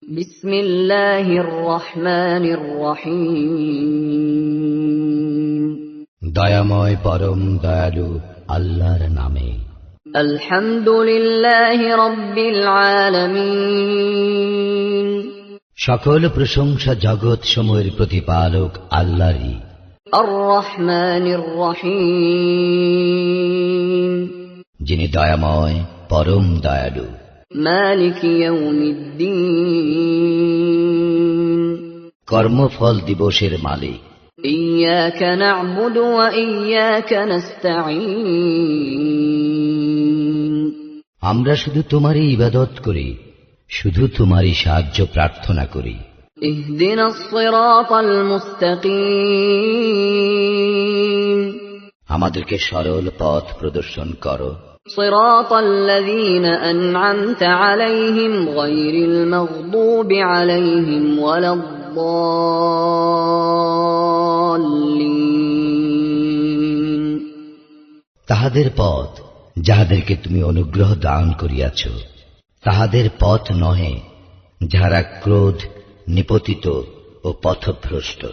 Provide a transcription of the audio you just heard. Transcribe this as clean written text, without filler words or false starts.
বিসমিল্লাহির রহমানির রহিম। দয়াময় পরম দয়ালু আল্লাহর নামে। আলহামদুলিল্লাহি রাব্বিল আলামিন। সকল প্রশংসা জগৎ সমূহের প্রতিপালক আল্লাহরই। আর রহমানির রহিম। যিনি দয়াময় পরম দয়ালু। মালিক ইয়াউমিদ্দিন। কর্মফল দিবসের মালিক। ইয়্যাকা না'বুদু ওয়া ইয়্যাকা নাস্তাঈন। আমরা শুধু তোমারই ইবাদত করি, শুধু তোমারই সাহায্য প্রার্থনা করি। ইহদিনাস সিরাতাল মুস্তাকিম। আমাদেরকে সরল পথ প্রদর্শন করো। সিরাতাল্লাযীনা আন'আমতা আলাইহিম গায়রিল মাগদুবি আলাইহিম ওয়ালাদ-দাল্লিন। তাহাদের পথ যাহাদেরকে তুমি অনুগ্রহ দান করিয়াছ, তাহাদের পথ নহে যাহারা ক্রোধ, নিপতিত ও পথভ্রষ্ট।